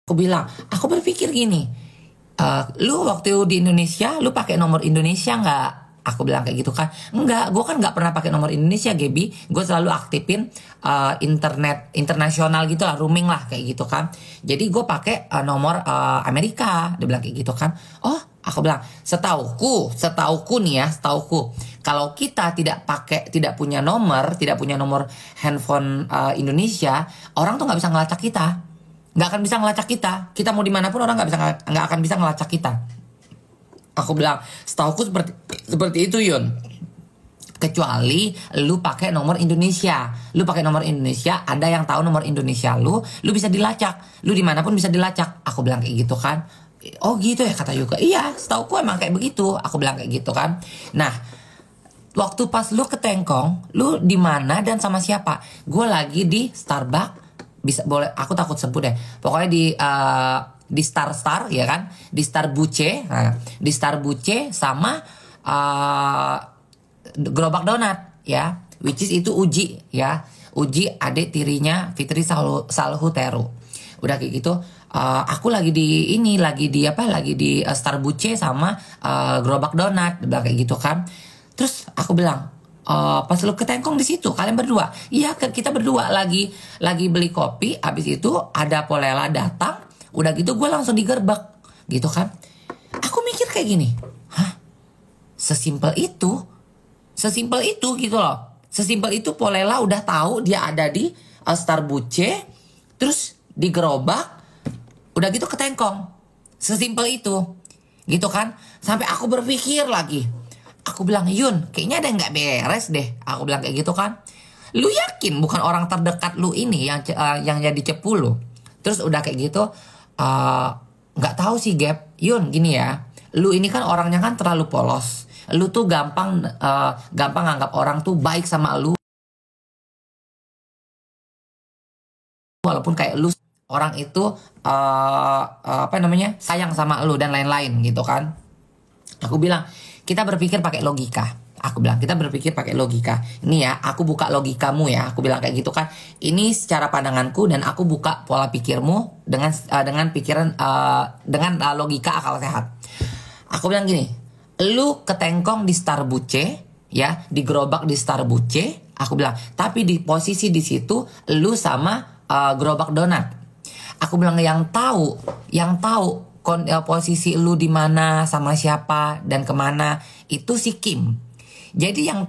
Aku bilang, aku berpikir gini, lu waktu di Indonesia, lu pakai nomor Indonesia nggak? Aku bilang kayak gitu kan. Enggak, gue kan nggak pernah pakai nomor Indonesia, Gaby. Gue selalu aktifin internet internasional gitu lah, roaming lah kayak gitu kan. Jadi gue pakai nomor Amerika. Dia bilang kayak gitu kan. Oh, aku bilang, setauku nih ya, setauku. Kalau kita tidak punya nomor handphone Indonesia, orang tuh nggak bisa ngelacak kita. Nggak akan bisa ngelacak kita. Kita mau dimanapun orang nggak akan bisa ngelacak kita. Aku bilang, setauku seperti itu, Yun. Kecuali lu pakai nomor Indonesia. Lu pakai nomor Indonesia, ada yang tahu nomor Indonesia lu bisa dilacak. Lu dimanapun bisa dilacak. Aku bilang kayak gitu kan. Oh gitu ya, kata Yuka. Iya, setauku emang kayak begitu. Aku bilang kayak gitu kan. Nah, waktu pas lu ke Tengkong, lu di mana dan sama siapa? Gue lagi di Starbucks. Bisa boleh, aku takut sebut deh. Pokoknya di Star ya kan, di Star Buce, nah, di Star Buce sama Gerobak Donat ya, which is itu Uji ya, Uji adik tirinya Fitri Salhuteru. Udah kayak gitu, aku lagi di Star Buce sama Gerobak Donat, udah kayak gitu kan. Terus aku bilang, pas lu ke Tengkong di situ kalian berdua? Iya, kita berdua lagi beli kopi. Habis itu ada Polela datang. Udah gitu gue langsung digerbek gitu kan. Aku mikir kayak gini, hah, sesimpel itu gitu loh. Sesimpel itu Polela udah tahu dia ada di Star Buce, terus digerobak, udah gitu ke Tengkong. Sesimpel itu gitu kan. Sampai aku berpikir lagi, aku bilang, Yun, kayaknya ada yang nggak beres deh. Aku bilang kayak gitu kan. Lu yakin bukan orang terdekat lu ini yang jadi cepu lu? Terus udah kayak gitu, nggak tahu sih, Gap. Yun, gini ya, lu ini kan orangnya kan terlalu polos. Lu tuh gampang nganggap orang tuh baik sama lu, walaupun kayak lu orang itu sayang sama lu dan lain-lain gitu kan. Aku bilang, kita berpikir pakai logika. Aku bilang, kita berpikir pakai logika. Ini ya, aku buka logikamu ya. Aku bilang kayak gitu kan. Ini secara pandanganku dan aku buka pola pikirmu dengan pikiran dengan logika akal sehat. Aku bilang gini, lu ke Tengkong di Star Buce ya, digerobak di Star Buce. Aku bilang, tapi di posisi di situ lu sama Gerobak Donat. Aku bilang, yang tahu posisi lu di mana sama siapa dan kemana itu si Kim. Jadi yang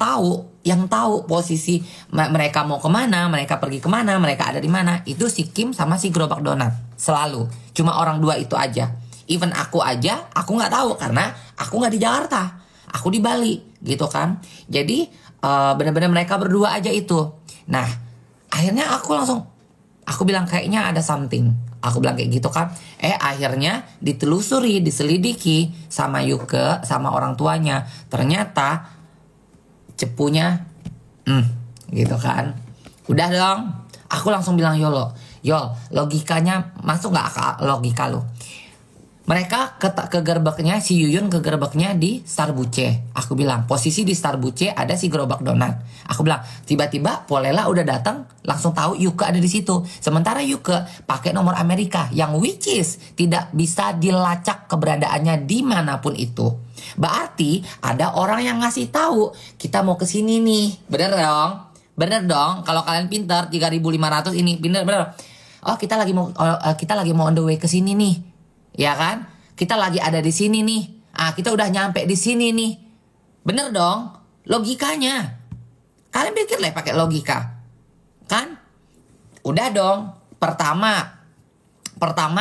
tahu posisi mereka mau kemana, mereka pergi kemana, mereka ada di mana, itu si Kim sama si Gerobak Donat. Selalu cuma orang dua itu aja. Even aku nggak tahu karena aku nggak di Jakarta, aku di Bali gitu kan. Jadi benar-benar mereka berdua aja itu. Nah, akhirnya aku bilang kayaknya ada something. Aku bilang kayak gitu kan. Akhirnya ditelusuri, diselidiki sama Yuke, sama orang tuanya. Ternyata cepunya, gitu kan. Udah dong. Aku langsung bilang, Yol, logikanya masuk nggak akal logika lo? Mereka ke gerbeknya, si Yuyun ke gerbeknya di Star Buce. Aku bilang, posisi di Star Buce ada si Gerobak Donat. Aku bilang, tiba-tiba Polela udah datang, langsung tahu Yuke ada di situ. Sementara Yuke pakai nomor Amerika, yang which is tidak bisa dilacak keberadaannya dimanapun itu. Berarti ada orang yang ngasih tahu, kita mau ke sini nih. Bener dong. Kalau kalian pintar, 3.500 ini, bener. Oh, kita lagi mau on the way ke sini nih. Ya kan? Kita lagi ada di sini nih. Kita udah nyampe di sini nih. Bener dong? Logikanya. Kalian pikir lah pakai logika. Kan? Udah dong. Pertama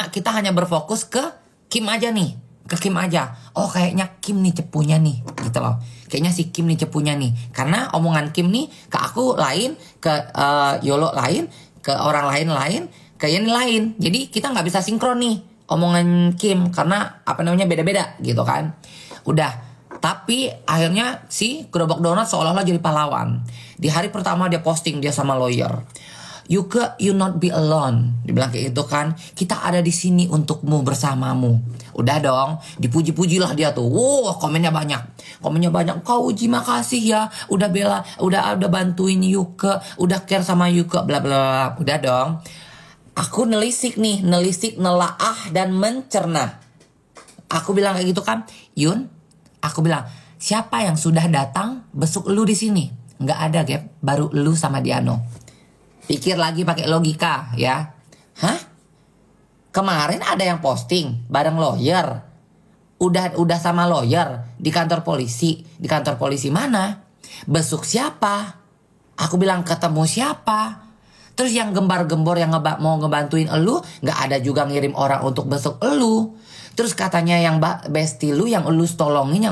kita hanya berfokus ke Kim aja nih. Ke Kim aja. Oh, kayaknya Kim nih cepunya nih. Gitu loh. Kayaknya si Kim nih cepunya nih. Karena omongan Kim nih ke aku lain, ke Yolo lain, ke orang lain, ke yang lain. Jadi kita nggak bisa sinkron nih omongan Kim karena beda-beda gitu kan. Udah, tapi akhirnya si Gerobak Donat seolah-olah jadi pahlawan. Di hari pertama dia posting dia sama lawyer. Yuke, you not be alone. Dibilang kayak gitu kan. Kita ada di sini untukmu, bersamamu. Udah dong, dipuji-pujilah dia tuh. Wow, komennya banyak. Kau Uji, makasih ya. Udah bela, udah bantuin Yuke, udah care sama Yuke, bla bla bla. Udah dong. Aku nelisik nih, nelaah dan mencerna. Aku bilang kayak gitu kan, Yun, aku bilang, siapa yang sudah datang besuk lu di sini? Nggak ada, Gap, baru lu sama Diano. Pikir lagi pakai logika ya. Hah? Kemarin ada yang posting bareng lawyer. Udah sama lawyer di kantor polisi. Di kantor polisi mana? Besuk siapa? Aku bilang ketemu siapa? Terus yang gembar-gembor yang mau ngebantuin elu, nggak ada juga ngirim orang untuk besuk elu. Terus katanya yang bestie lu, yang elu tolongin,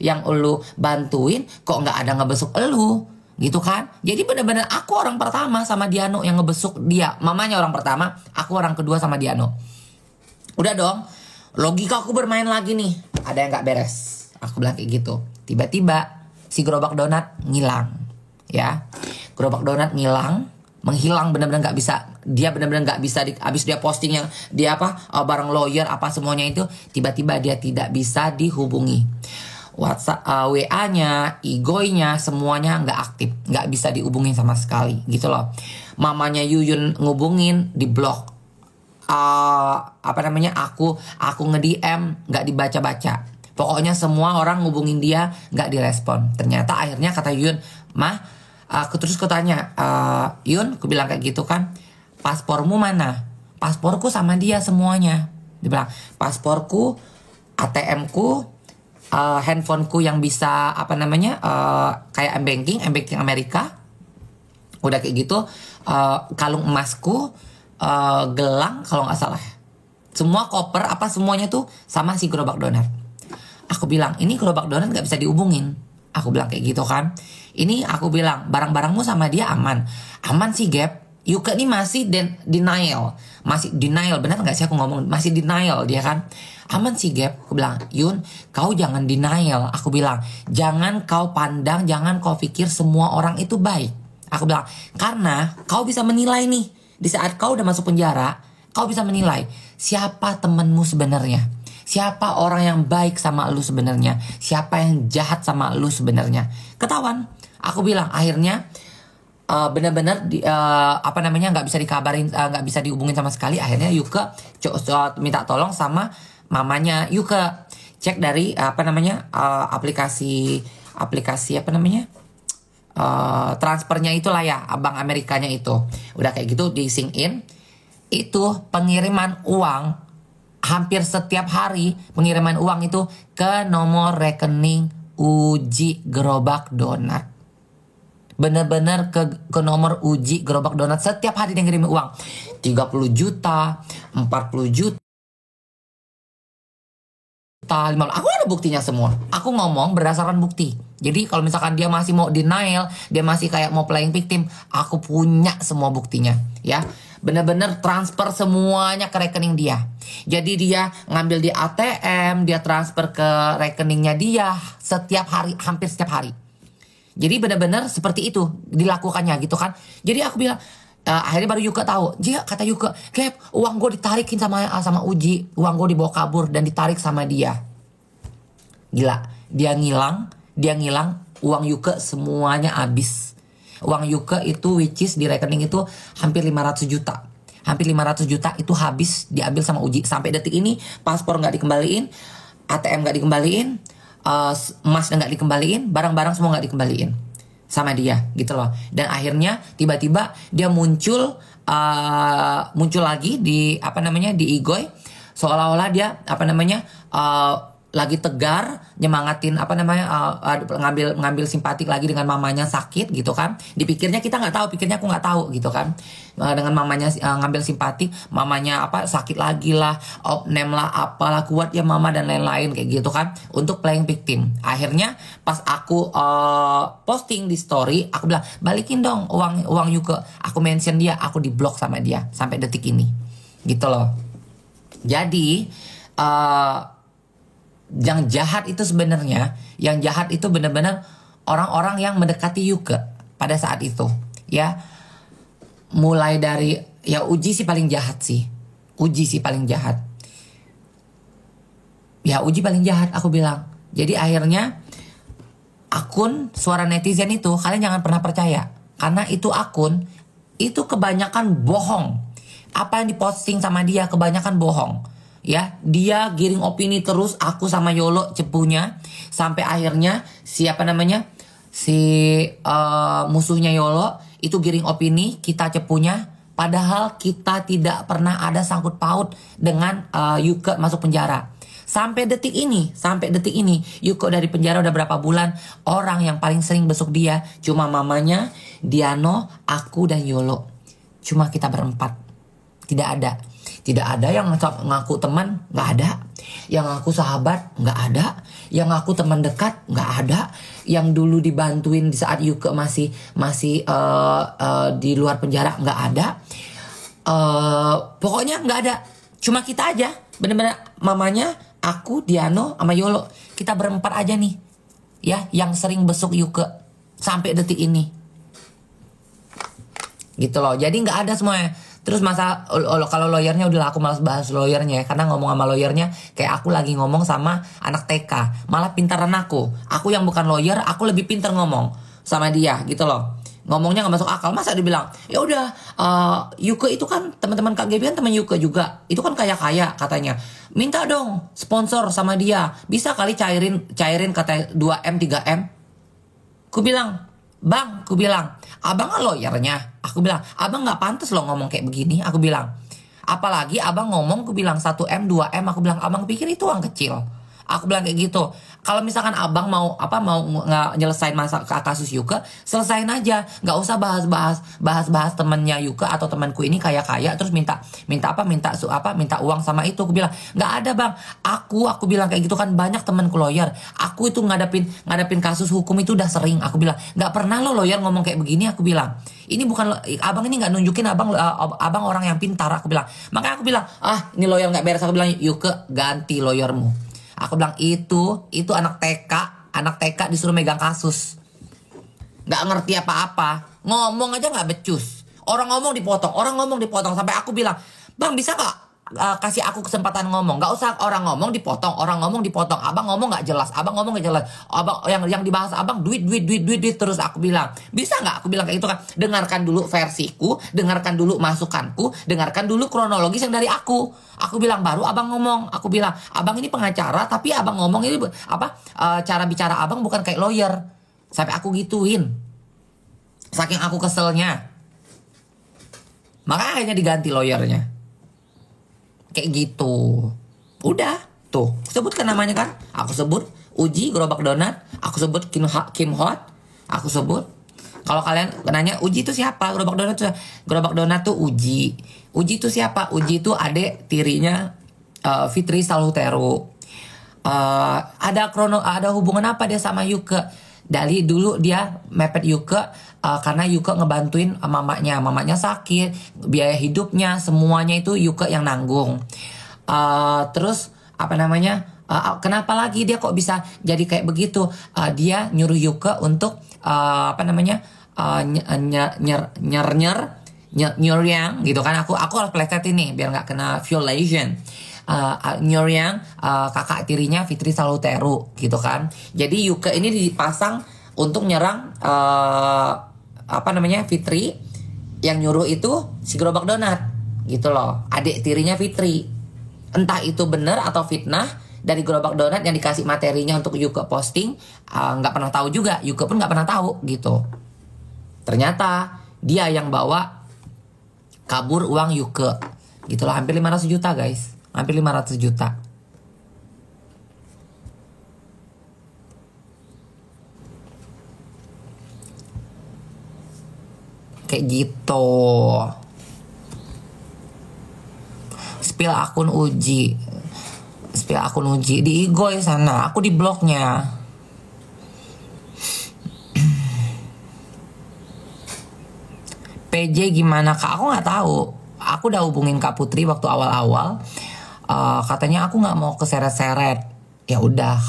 yang elu bantuin, kok nggak ada ngebesuk elu, gitu kan? Jadi benar-benar aku orang pertama sama Diano yang ngebesuk dia. Mamanya orang pertama, aku orang kedua sama Diano. Udah dong, logika aku bermain lagi nih. Ada yang nggak beres. Aku bilang kayak gitu. Tiba-tiba si gerobak donat ngilang, ya. Gerobak donat ngilang. Menghilang, benar-benar nggak bisa, dia benar-benar nggak bisa abis dia posting yang dia bareng lawyer apa semuanya itu, tiba-tiba dia tidak bisa dihubungi. WhatsApp, WA-nya, Igoy-nya semuanya nggak aktif, nggak bisa dihubungin sama sekali gitu loh. Mamanya Yuyun ngubungin di blok, aku nge-DM nggak dibaca-baca. Pokoknya semua orang ngubungin dia nggak direspon. Ternyata akhirnya kata Yuyun, mah, aku tanya, Yun, aku bilang kayak gitu kan, paspormu mana? Pasporku sama dia semuanya. Dia bilang, pasporku, ATM-ku, handphoneku yang bisa kayak m-banking Amerika, udah kayak gitu, kalung emasku, gelang kalau nggak salah, semua koper semuanya tuh sama si gerobak donat. Aku bilang, ini gerobak donat nggak bisa dihubungin. Aku bilang kayak gitu kan. Ini aku bilang, barang-barangmu sama dia aman. Aman sih, Gap. Yuka ini masih denial. Masih denial, benar gak sih aku ngomong? Masih denial dia kan. Aman sih, Gap. Aku bilang, Yun, kau jangan denial. Aku bilang, jangan kau pandang, jangan kau pikir semua orang itu baik. Aku bilang, karena kau bisa menilai nih. Di saat kau udah masuk penjara, kau bisa menilai siapa temenmu sebenarnya. Siapa orang yang baik sama lu sebenarnya? Siapa yang jahat sama lu sebenarnya? Ketahuan. Aku bilang akhirnya benar-benar nggak bisa dikabarin, nggak bisa dihubungin sama sekali. Akhirnya Yuka minta tolong sama mamanya Yuka, cek dari aplikasi transfernya itulah ya, Bank Amerikanya itu. Udah kayak gitu di sync in. Itu pengiriman uang hampir setiap hari, pengiriman uang itu ke nomor rekening Uji Gerobak Donat. Bener-bener ke nomor Uji Gerobak Donat. Setiap hari dia ngirim uang 30 juta, 40 juta, 50. Aku ada buktinya semua. Aku ngomong berdasarkan bukti. Jadi kalau misalkan dia masih mau denial, dia masih kayak mau playing victim, aku punya semua buktinya, ya. Bener-bener transfer semuanya ke rekening dia. Jadi dia ngambil di ATM, dia transfer ke rekeningnya dia setiap hari, hampir setiap hari. Jadi bener-bener seperti itu dilakukannya gitu kan. Jadi aku bilang, akhirnya baru Yuka tahu. Dia kata Yuka, Gap, uang gue ditarikin sama Uji, uang gue dibawa kabur dan ditarik sama dia. Gila, dia ngilang, uang Yuka semuanya habis. Uang Yuka itu which is di rekening itu hampir 500 juta. Hampir 500 juta itu habis diambil sama Uji. Sampai detik ini paspor nggak dikembaliin, ATM nggak dikembaliin, emas nggak dikembaliin, barang-barang semua nggak dikembaliin sama dia gitu loh. Dan akhirnya tiba-tiba dia muncul lagi di di Igoy, seolah-olah dia lagi tegar, nyemangatin ngambil simpatik lagi dengan mamanya sakit gitu kan. Dipikirnya kita nggak tahu, pikirnya aku nggak tahu gitu kan. Dengan mamanya ngambil simpatik, mamanya sakit lagi lah, opname lah, apalah, kuat ya mama dan lain-lain kayak gitu kan, untuk playing victim. Akhirnya pas aku posting di story, aku bilang balikin dong uang Yuka. Aku mention dia, aku diblok sama dia sampai detik ini gitu loh. Jadi yang jahat itu benar-benar orang-orang yang mendekati Yuka pada saat itu, ya. Mulai dari Uji sih paling jahat sih. Uji paling jahat, aku bilang. Jadi akhirnya akun suara netizen itu kalian jangan pernah percaya, karena itu akun itu kebanyakan bohong. Apa yang diposting sama dia kebanyakan bohong. Ya, dia giring opini terus aku sama Yolo cepunya sampai akhirnya siapa namanya? Si musuhnya Yolo itu giring opini, kita cepunya, padahal kita tidak pernah ada sangkut paut dengan Yuke masuk penjara. Sampai detik ini, Yuko dari penjara udah berapa bulan, orang yang paling sering besuk dia cuma mamanya, Diano, aku dan Yolo. Cuma kita berempat. Tidak ada yang ngaku teman, nggak ada. Yang ngaku sahabat, nggak ada. Yang ngaku teman dekat, nggak ada. Yang dulu dibantuin di saat Yuke masih di luar penjara, nggak ada. Pokoknya nggak ada. Cuma kita aja, bener-bener mamanya, aku, Diano, sama Yolo. Kita berempat aja nih, ya, yang sering besuk Yuke sampai detik ini. Gitu loh. Jadi nggak ada semuanya. Terus masa kalau lawyernya udah aku malas bahas lawyernya ya, karena ngomong sama lawyernya kayak aku lagi ngomong sama anak TK. Malah pintaran aku. Aku yang bukan lawyer, aku lebih pintar ngomong sama dia gitu loh. Ngomongnya nggak masuk akal. Masa dibilang ya udah Yuke itu kan teman-teman KGB kan teman Yuke juga. Itu kan kaya katanya. Minta dong sponsor sama dia. Bisa kali cairin kata 2M 3M. Ku bilang, "Bang," ku bilang, "abang kan lawyernya." Aku bilang, "Abang gak pantas loh ngomong kayak begini." Aku bilang, apalagi abang ngomong, aku bilang 1M 2M. Aku bilang, abang pikir itu uang kecil. Aku bilang kayak gitu. Kalau misalkan abang mau nggak nyelesain masa kasus Yuke, selesain aja. Nggak usah bahas temennya Yuke atau temanku ini kaya terus minta uang sama itu. Aku bilang nggak ada bang. Aku bilang kayak gitu kan banyak temanku lawyer. Aku itu ngadapin kasus hukum itu udah sering. Aku bilang nggak pernah lo lawyer ngomong kayak begini. Aku bilang ini bukan abang ini nggak nunjukin abang orang yang pintar. Aku bilang makanya aku bilang ini lawyer nggak beres. Aku bilang Yuke ganti lawyermu. Aku bilang itu anak TK disuruh megang kasus. Gak ngerti apa-apa. Ngomong aja gak becus. Orang ngomong dipotong. Sampai aku bilang, bang bisa gak kasih aku kesempatan ngomong? Gak usah orang ngomong dipotong. Abang ngomong gak jelas. Abang yang dibahas abang duit terus. Aku bilang, bisa gak? Aku bilang kayak gitu kan. Dengarkan dulu versiku, dengarkan dulu masukanku, dengarkan dulu kronologis yang dari aku. Aku bilang baru abang ngomong. Aku bilang abang ini pengacara tapi abang ngomong ini cara bicara abang bukan kayak lawyer. Sampai aku gituin. Saking aku keselnya. Makanya akhirnya diganti lawyernya. Kayak gitu. Udah tuh sebutkan namanya kan. Aku sebut Uji Gerobak Donat. Aku sebut Kim Hot. Aku sebut. Kalau kalian nanya Uji itu siapa? Gerobak Donat tuh Uji. Uji itu siapa? Uji itu adik tirinya Fitri Salhuteru. Ada hubungan apa dia sama Yuke? Dari dulu dia mepet Yuke karena Yuke ngebantuin mamanya sakit, biaya hidupnya semuanya itu Yuke yang nanggung. Terus kenapa lagi dia kok bisa jadi kayak begitu? Dia nyuruh Yuke untuk nyuryang gitu kan. Aku harus plesetin nih biar nggak kena violation. Nyuryang kakak tirinya Fitri Salhuteru gitu kan. Jadi Yuke ini dipasang untuk nyerang Fitri. Yang nyuruh itu si Gerobak Donat gitu loh, adik tirinya Fitri. Entah itu benar atau fitnah dari Gerobak Donat yang dikasih materinya untuk Yuke posting, nggak pernah tahu juga. Yuke pun nggak pernah tahu gitu. Ternyata dia yang bawa kabur uang Yuke gitu loh, hampir 500 juta guys. Hampir 500 juta. Kayak gitu. Spill akun Uji di Igoy sana. Aku di blognya. PJ gimana kak? Aku nggak tahu. Aku udah hubungin Kak Putri waktu awal-awal. Katanya aku nggak mau keseret-seret. Ya udah.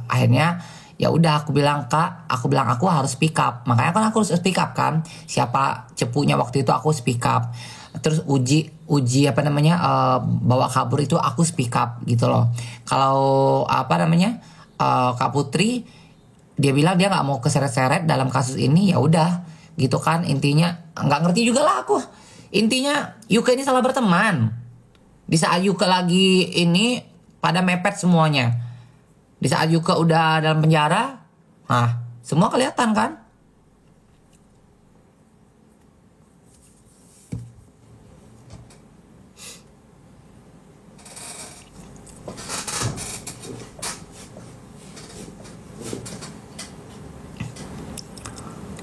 Akhirnya ya udah aku bilang aku harus speak up. Makanya kan aku harus speak up kan. Siapa cepunya waktu itu aku speak up. Terus uji bawa kabur itu aku speak up gitu loh. Kalau Kak Putri dia bilang dia nggak mau keseret-seret dalam kasus ini, ya udah gitu kan. Intinya nggak ngerti juga lah aku. Intinya Yuka ini salah berteman. Di saat Yuka lagi ini pada mepet semuanya. Di saat Yuka udah dalam penjara, semua kelihatan kan?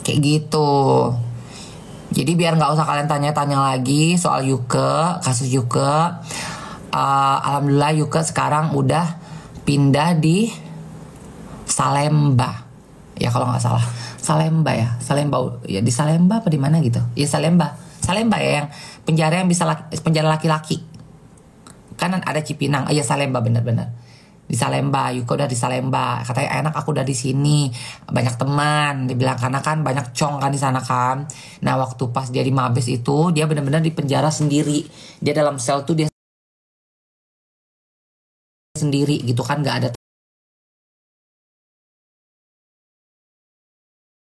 Kayak gitu. Jadi biar nggak usah kalian tanya-tanya lagi soal Yuka, kasus Yuka. Alhamdulillah Yuka sekarang udah pindah di Salemba. Ya kalau nggak salah, Salemba ya, di Salemba apa di mana gitu? Ya Salemba ya, yang penjara yang bisa penjara laki-laki. Kan ada Cipinang, ya Salemba bener-bener. Di Salemba, Yuka udah di Salemba. Katanya enak, aku udah di sini, banyak teman. Dibilang karena kan banyak cong kan di sana kan. Nah waktu pas dia di Mabes itu, dia benar-benar di penjara sendiri. Dia dalam sel tuh dia sendiri gitu kan, nggak ada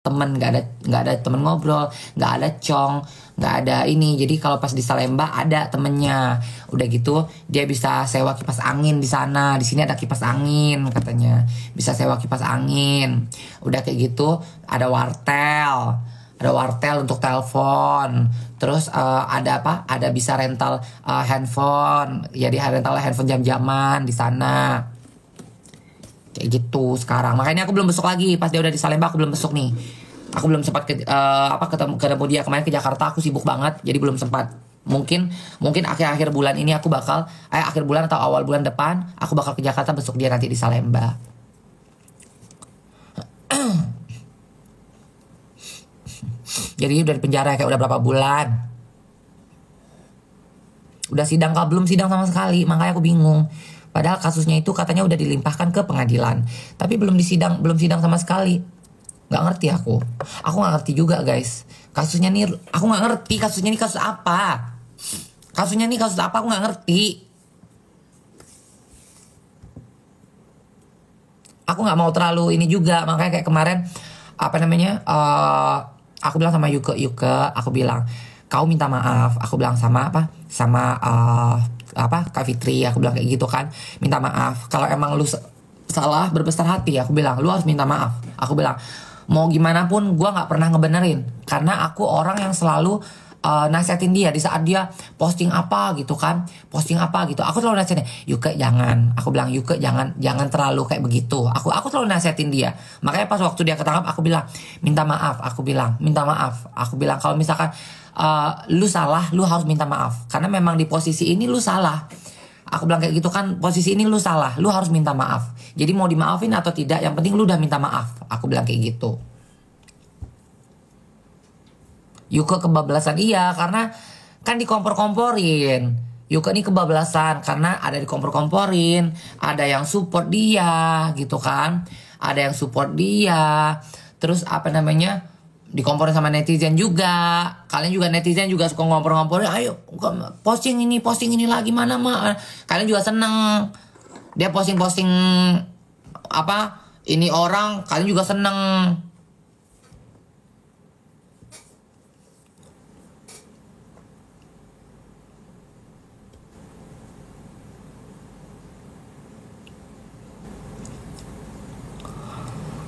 temen, nggak ada temen ngobrol, nggak ada cong, nggak ada ini. Jadi kalau pas di Salemba ada temennya. Udah gitu dia bisa sewa kipas angin di sana. Di sini ada kipas angin katanya, bisa sewa kipas angin. Udah kayak gitu ada wartel untuk telepon. Terus ada apa? Ada bisa rental handphone. Jadi rental handphone jam-jaman di sana. Kayak gitu sekarang. Makanya aku belum besok lagi. Pas dia udah di Salemba aku belum besok nih. Aku belum sempat ketemu dia kemarin ke Jakarta. Aku sibuk banget, jadi belum sempat. Mungkin akhir-akhir bulan ini aku bakal akhir bulan atau awal bulan depan aku bakal ke Jakarta, besok dia nanti di Salemba. Jadi udah di penjara kayak udah berapa bulan. Udah sidang belum sidang sama sekali, makanya aku bingung. Padahal kasusnya itu katanya udah dilimpahkan ke pengadilan, tapi belum sidang sama sekali. Nggak ngerti aku nggak ngerti juga guys. Kasusnya nih aku nggak ngerti, kasusnya nih kasus apa aku nggak ngerti. Aku nggak mau terlalu ini juga, makanya kayak kemarin aku bilang sama Yuka, aku bilang kau minta maaf. Aku bilang sama Kak Fitri, aku bilang kayak gitu kan, minta maaf. Kalau emang lu salah berbesar hati, aku bilang lu harus minta maaf. Aku bilang mau gimana pun gue nggak pernah ngebenerin, karena aku orang yang selalu nasihatin dia di saat dia posting apa gitu, aku selalu nasihatin Yuka jangan. Aku bilang Yuka jangan terlalu kayak begitu. Aku selalu nasihatin dia. Makanya pas waktu dia ketangkap aku bilang minta maaf. Aku bilang kalau misalkan lu salah, lu harus minta maaf, karena memang di posisi ini lu salah. Aku bilang kayak gitu kan, posisi ini lu salah, lu harus minta maaf. Jadi mau dimaafin atau tidak, yang penting lu udah minta maaf. Aku bilang kayak gitu. Yuka kebablasan, iya, karena kan dikompor-komporin. Yuka ini kebablasan karena ada dikompor-komporin, ada yang support dia gitu kan, terus dikomporin sama netizen juga. Kalian juga netizen juga suka ngompor-ngomporin, ayo posting ini lagi mana mak. Kalian juga seneng dia posting ini orang, kalian juga seneng.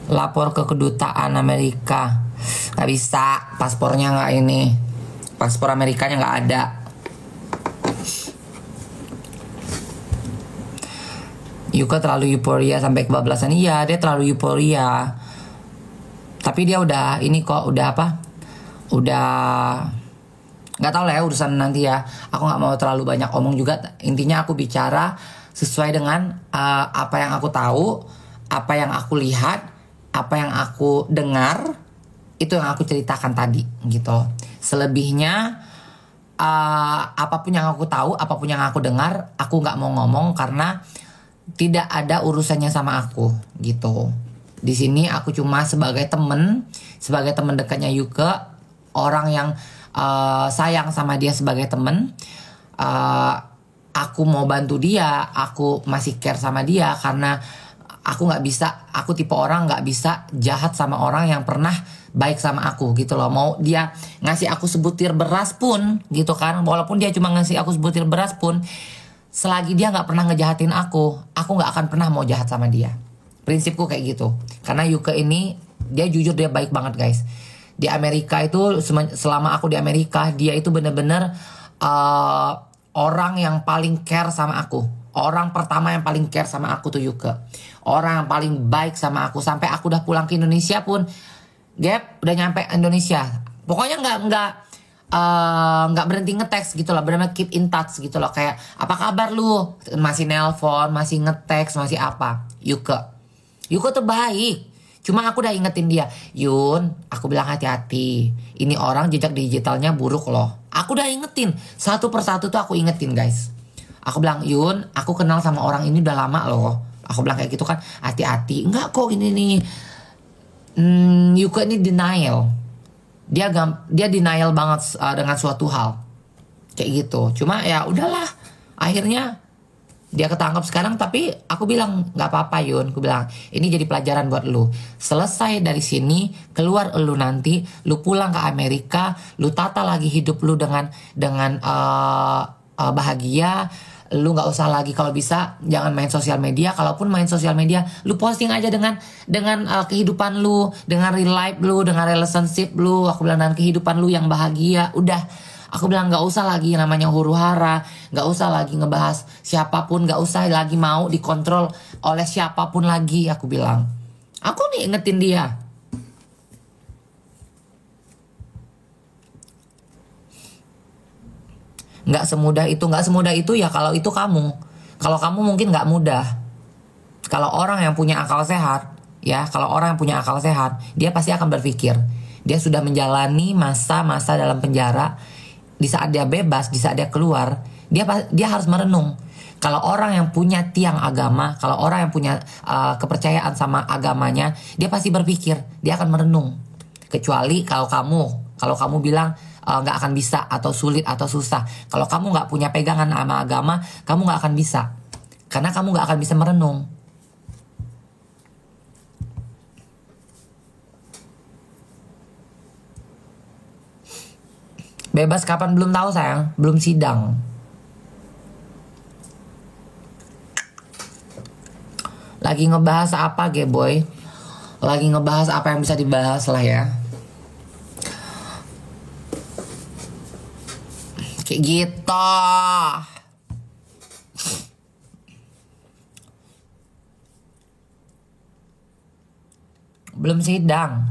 Lapor ke kedutaan Amerika. Gak bisa, paspornya gak ini. Paspor Amerikanya gak ada. Yuka terlalu euforia sampai kebablasan. Iya, dia terlalu euforia. Tapi dia udah ini kok, udah gak tahu lah ya, urusan nanti ya. Aku gak mau terlalu banyak omong juga. Intinya aku bicara sesuai dengan apa yang aku tahu, apa yang aku lihat, apa yang aku dengar, itu yang aku ceritakan tadi gitu. Selebihnya apapun yang aku tahu, apapun yang aku dengar, aku nggak mau ngomong karena tidak ada urusannya sama aku gitu. Di sini aku cuma sebagai temen dekatnya Yuka, orang yang sayang sama dia sebagai temen. Aku mau bantu dia, aku masih care sama dia karena Aku nggak bisa, aku tipe orang nggak bisa jahat sama orang yang pernah baik sama aku gitu loh. Mau dia ngasih aku sebutir beras pun gitu kan, walaupun dia cuma ngasih aku sebutir beras pun, selagi dia nggak pernah ngejahatin aku nggak akan pernah mau jahat sama dia. Prinsipku kayak gitu. Karena Yuke ini dia jujur, dia baik banget guys. Di Amerika itu, selama aku di Amerika, dia itu bener-bener orang yang paling care sama aku. Orang pertama yang paling care sama aku tuh Yuke. Orang yang paling baik sama aku. Sampai aku udah pulang ke Indonesia pun, Gap udah nyampe Indonesia, pokoknya nggak berhenti ngeteks gitu loh, benar-benar keep in touch gitu loh, kayak apa kabar lu, masih nelpon, masih ngeteks, masih apa. Yuke tuh baik. Cuma aku udah ingetin dia, Yun, aku bilang hati-hati, ini orang jejak digitalnya buruk loh. Aku udah ingetin satu persatu tuh, aku ingetin guys. Aku bilang, Yun, aku kenal sama orang ini udah lama loh. Aku bilang kayak gitu kan, hati-hati. Enggak kok, ini nih. Yuke ini denial. Dia denial banget dengan suatu hal. Kayak gitu. Cuma ya udahlah. Akhirnya dia ketangkap sekarang, tapi aku bilang nggak apa-apa Yun. Aku bilang ini jadi pelajaran buat lu. Selesai dari sini, keluar lu nanti, lu pulang ke Amerika, lu tata lagi hidup lu dengan bahagia. Lu nggak usah lagi, kalau bisa jangan main sosial media. Kalaupun main sosial media, lu posting aja dengan kehidupan lu, dengan real life lu, dengan relationship lu. Aku bilang dengan kehidupan lu yang bahagia. Udah, aku bilang nggak usah lagi namanya huru hara, nggak usah lagi ngebahas siapapun, nggak usah lagi mau dikontrol oleh siapapun lagi. Aku bilang, aku nih ingetin dia. Nggak semudah itu ya. Kalau itu kalau kamu mungkin nggak mudah. Kalau orang yang punya akal sehat, ya, kalau orang yang punya akal sehat, dia pasti akan berpikir, dia sudah menjalani masa-masa dalam penjara. Di saat dia bebas, di saat dia keluar, dia harus merenung. Kalau orang yang punya tiang agama, kalau orang yang punya kepercayaan sama agamanya, dia pasti berpikir, dia akan merenung. Kecuali kalau kamu bilang nggak akan bisa, atau sulit, atau susah. Kalau kamu nggak punya pegangan sama agama, kamu nggak akan bisa, karena kamu nggak akan bisa merenung. Bebas kapan belum tahu sayang, belum sidang. Lagi ngebahas apa boy? Lagi ngebahas apa yang bisa dibahas lah ya. Kayak gitu. Belum sidang.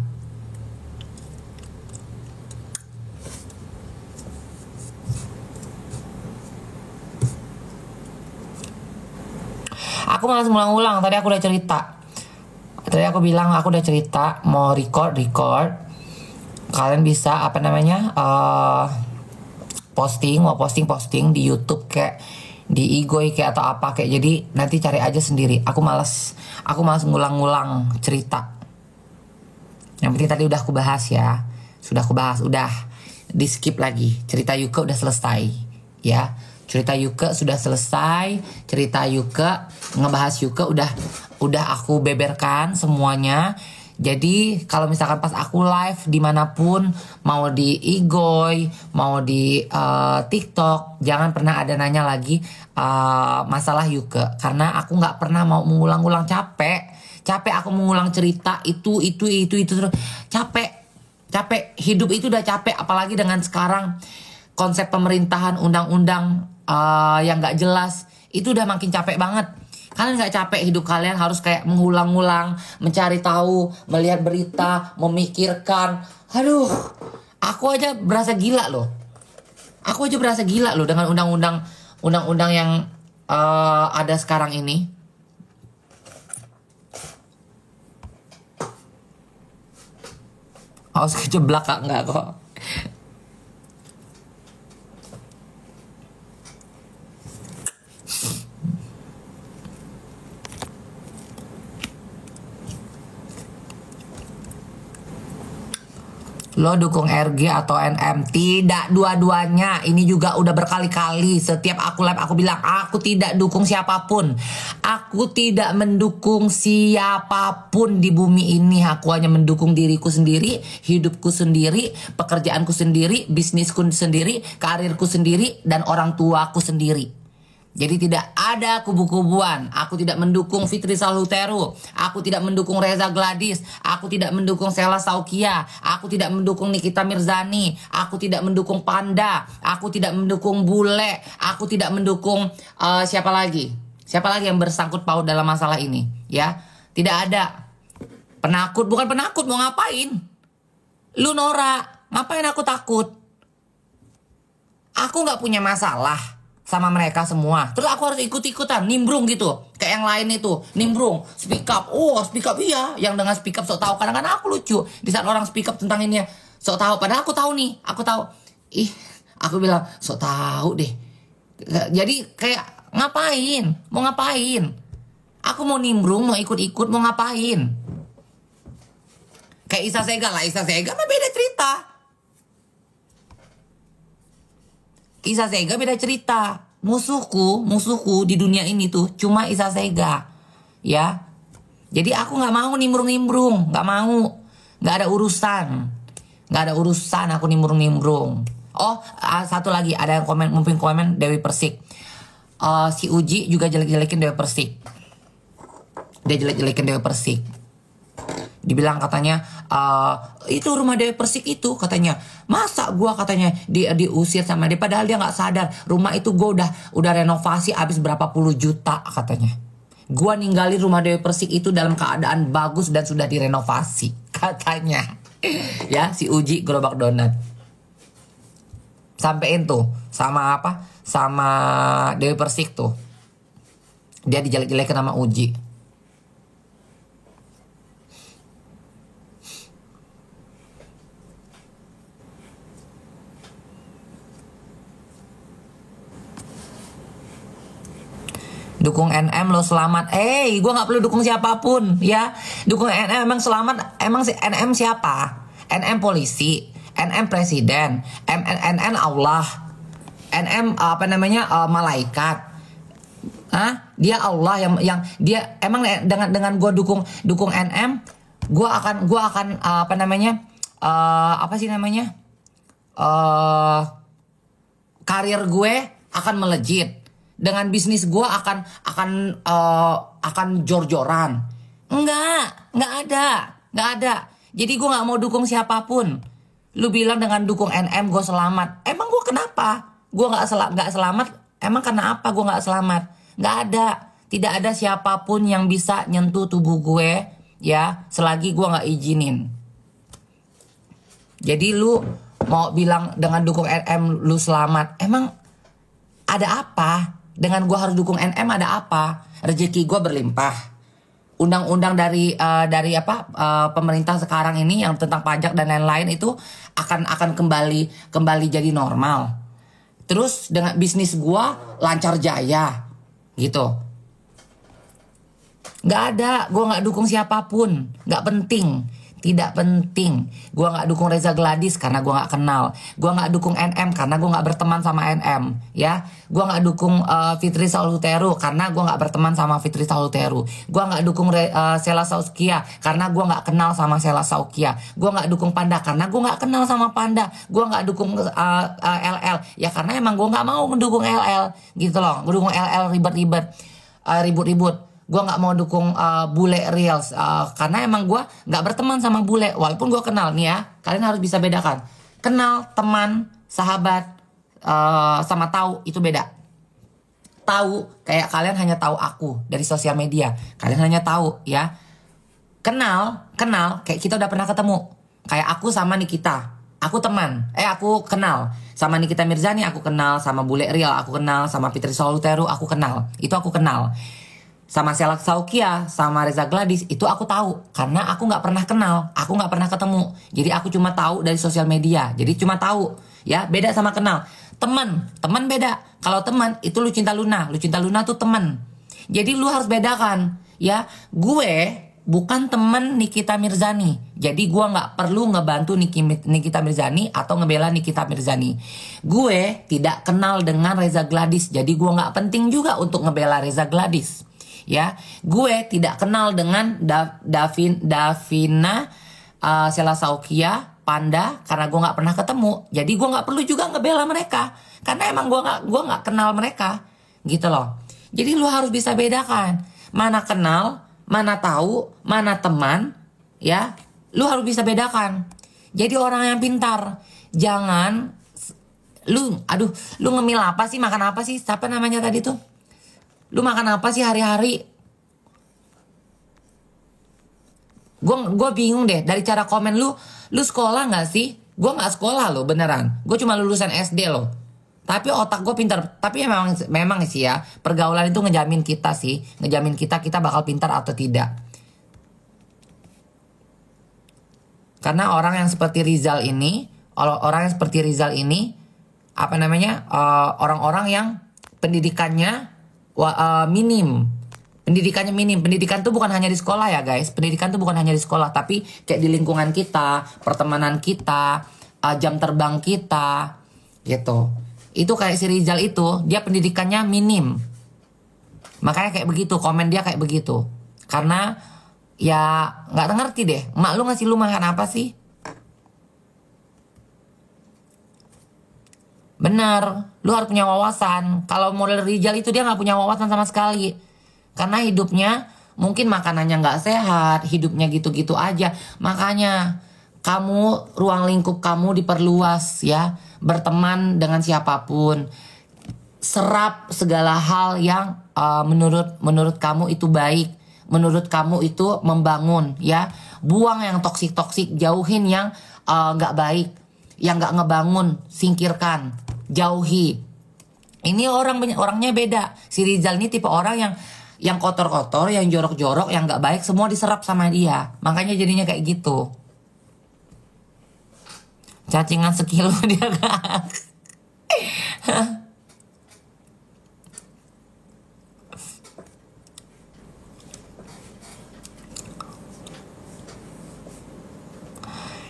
Aku malas ngulang-ulang. Tadi aku udah cerita. Tadi aku bilang aku udah cerita mau record. Kalian bisa mau posting di YouTube kayak di Igoi kayak atau apa kayak. Jadi nanti cari aja sendiri. Aku malas ngulang-ngulang cerita. Yang penting tadi udah aku bahas ya. Sudah aku bahas, udah di skip lagi. Cerita Yuke udah selesai ya. Cerita Yuke sudah selesai. Cerita Yuke, ngebahas Yuke udah aku beberkan semuanya. Jadi kalau misalkan pas aku live dimanapun, mau di Igoi, mau di TikTok, jangan pernah ada nanya lagi masalah Yuke, karena aku nggak pernah mau mengulang-ulang. Capek aku mengulang cerita itu terus. Capek hidup itu udah capek, apalagi dengan sekarang konsep pemerintahan, undang-undang yang nggak jelas, itu udah makin capek banget. Kalian nggak capek hidup kalian harus kayak mengulang-ulang, mencari tahu, melihat berita, memikirkan. Aduh, aku aja berasa gila loh. Dengan undang-undang yang ada sekarang ini. Harus kejeblak kak, nggak kok. Lo dukung RG atau NM? Tidak, dua-duanya. Ini juga udah berkali-kali. Setiap aku live aku bilang, aku tidak dukung siapapun. Aku tidak mendukung siapapun di bumi ini. Aku hanya mendukung diriku sendiri, hidupku sendiri, pekerjaanku sendiri, bisnisku sendiri, karirku sendiri, dan orang tuaku sendiri. Jadi tidak ada kubu-kubuan. Aku tidak mendukung Fitri Salhuteru. Aku tidak mendukung Reza Gladys. Aku tidak mendukung Sela Saukia. Aku tidak mendukung Nikita Mirzani. Aku tidak mendukung Panda. Aku tidak mendukung Bule. Aku tidak mendukung siapa lagi? Siapa lagi yang bersangkut paut dalam masalah ini? Ya, tidak ada. Penakut, bukan penakut, mau ngapain? Lu Nora, ngapain aku takut? Aku nggak punya masalah sama mereka semua. Terus aku harus ikut-ikutan, nimbrung gitu. Kayak yang lain itu, nimbrung, speak up. Oh, speak up iya. Yang dengan speak up sok tahu. Kadang-kadang aku lucu. Di saat orang speak up tentang ini, sok tahu. Padahal aku tahu nih, aku tahu. Aku bilang, sok tahu deh. Jadi kayak ngapain? Mau ngapain? Aku mau nimbrung, mau ikut-ikut, mau ngapain? Kayak Isa Segal lah. Isa Segal mah beda cerita. Isa Sega beda cerita. Musuhku di dunia ini tuh cuma Isa Sega. Ya. Jadi aku gak mau nimbrung-nimbrung. Gak mau. Gak ada urusan. Gak ada urusan aku nimbrung-nimbrung. Oh, satu lagi. Ada yang mungkin komen Dewi Persik. Si Uji juga jelek-jelekin Dewi Persik. Dia jelek-jelekin Dewi Persik. Dibilang katanya itu rumah Dewi Persik itu katanya, masa gua katanya diusir sama dia, padahal dia nggak sadar rumah itu gua udah renovasi habis berapa puluh juta katanya. Gua ninggalin rumah Dewi Persik itu dalam keadaan bagus dan sudah direnovasi katanya. Ya, si Uji gerobak donat. Sampein tuh sama apa? Sama Dewi Persik tuh. Dia dijelek-jelekin sama Uji. Dukung NM lo selamat. Gue gak perlu dukung siapapun ya. Dukung NM emang selamat. Emang si NM siapa? NM polisi, NM presiden, NM Allah, NM apa namanya malaikat. Dia Allah yang dia emang dengan gue dukung NM, gue akan apa namanya apa sih namanya karir gue akan melejit. Dengan bisnis gue akan jor-joran. Nggak ada. Jadi gue nggak mau dukung siapapun. Lu bilang dengan dukung NM gue selamat. Emang gue kenapa? Gue nggak selamat. Emang karena apa gue nggak selamat? Nggak ada. Tidak ada siapapun yang bisa nyentuh tubuh gue ya selagi gue nggak izinin. Jadi lu mau bilang dengan dukung NM lu selamat. Emang ada apa? Dengan gue harus dukung NM ada apa? Rezeki gue berlimpah. Undang-undang dari pemerintah sekarang ini yang tentang pajak dan lain-lain itu akan kembali jadi normal. Terus dengan bisnis gue lancar jaya gitu. Nggak ada, gue nggak dukung siapapun, nggak penting. Tidak penting. Gue gak dukung Reza Gladys karena gue gak kenal. Gue gak dukung NM karena gue gak berteman sama NM. Ya, gue gak dukung Fitri Salhuteru karena gue gak berteman sama Fitri Salhuteru. Gue gak dukung Sela Saukia karena gue gak kenal sama Sela Saukia. Gue gak dukung Panda karena gue gak kenal sama Panda. Gue gak dukung LL ya karena emang gue gak mau mendukung LL gitu loh. Gue dukung LL ribut-ribut. Gue gak mau dukung Bule Reels karena emang gue gak berteman sama Bule. Walaupun gue kenal nih ya, kalian harus bisa bedakan. Kenal, teman, sahabat sama tahu itu beda. Tahu kayak kalian hanya tahu aku dari sosial media. Kalian hanya tahu ya. Kenal kayak kita udah pernah ketemu. Kayak aku sama Nikita, aku teman. Aku kenal sama Nikita Mirzani, aku kenal sama Bule Real, aku kenal sama Fitri Salhuteru, aku kenal. Itu aku kenal. Sama Sela Saukia, sama Reza Gladys, itu aku tahu. Karena aku gak pernah kenal, aku gak pernah ketemu. Jadi aku cuma tahu dari sosial media. Jadi cuma tahu, ya beda sama kenal. Teman beda. Kalau teman, itu Lucinta Luna tuh teman. Jadi lu harus bedakan. Ya, gue bukan temen Nikita Mirzani. Jadi gue nggak perlu ngebantu Nikita Mirzani atau ngebela Nikita Mirzani. Gue tidak kenal dengan Reza Gladys, jadi gue nggak penting juga untuk ngebela Reza Gladys. Ya, gue tidak kenal dengan Davina Sela Saukia Panda karena gue nggak pernah ketemu. Jadi gue nggak perlu juga ngebela mereka karena emang gue nggak kenal mereka, gitu loh. Jadi lu harus bisa bedakan mana kenal, mana tahu, mana teman, ya. Lu harus bisa bedakan. Jadi orang yang pintar. Jangan lu ngemil apa sih, makan apa sih? Siapa namanya tadi tuh? Lu makan apa sih hari-hari? Gue bingung deh dari cara komen lu sekolah nggak sih? Gue nggak sekolah loh, beneran. Gue cuma lulusan SD loh. Tapi otak gue pintar. Tapi ya memang sih ya, pergaulan itu ngejamin kita sih, ngejamin kita bakal pintar atau tidak. Karena orang yang seperti Rizal ini, apa namanya, orang-orang yang pendidikannya minim. Pendidikan tuh bukan hanya di sekolah ya guys. Pendidikan tuh bukan hanya di sekolah, tapi kayak di lingkungan kita, pertemanan kita, jam terbang kita, gitu. Itu kayak si Rizal itu, dia pendidikannya minim. Makanya kayak begitu, komen dia kayak begitu. Karena ya nggak ngerti deh, mak lu ngasih lu makan apa sih? Bener, lu harus punya wawasan. Kalau model Rizal itu dia nggak punya wawasan sama sekali. Karena hidupnya mungkin makanannya nggak sehat, hidupnya gitu-gitu aja. Makanya kamu, ruang lingkup kamu diperluas ya. Berteman dengan siapapun. Serap segala hal yang menurut kamu itu baik. Menurut kamu itu membangun ya. Buang yang toksik-toksik, jauhin yang nggak baik. Yang nggak ngebangun, singkirkan. Jauhi. Ini orangnya beda. Si Rizal ini tipe orang yang kotor-kotor, yang jorok-jorok, yang nggak baik, semua diserap sama dia. Makanya jadinya kayak gitu. Cacingan sekilo dia kan.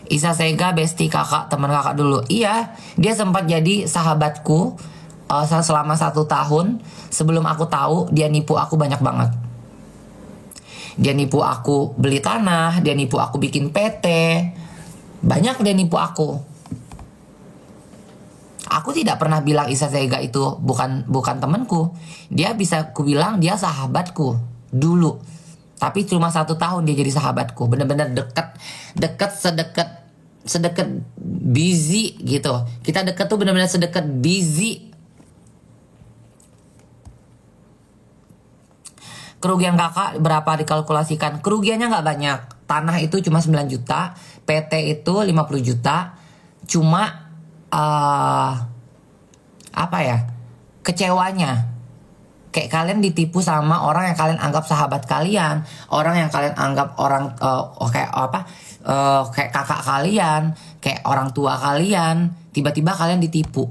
Isa Sega bestie kakak, teman kakak dulu. Iya, dia sempat jadi sahabatku selama 1 tahun. Sebelum aku tahu, dia nipu aku banyak banget. Dia nipu aku beli tanah, dia nipu aku bikin PT. Banyak dia nipu aku. Aku tidak pernah bilang Isa Sega itu bukan temanku. Dia bisa ku bilang dia sahabatku dulu. Tapi cuma 1 tahun dia jadi sahabatku. Bener-bener deket sedekat busy gitu. Kita deket tuh bener-bener sedekat busy. Kerugian kakak berapa dikalkulasikan? Kerugiannya nggak banyak. Tanah itu cuma 9 juta, PT itu 50 juta. Cuma apa ya? Kecewanya. Kayak kalian ditipu sama orang yang kalian anggap sahabat kalian, orang yang kalian anggap kayak kakak kalian, kayak orang tua kalian, tiba-tiba kalian ditipu.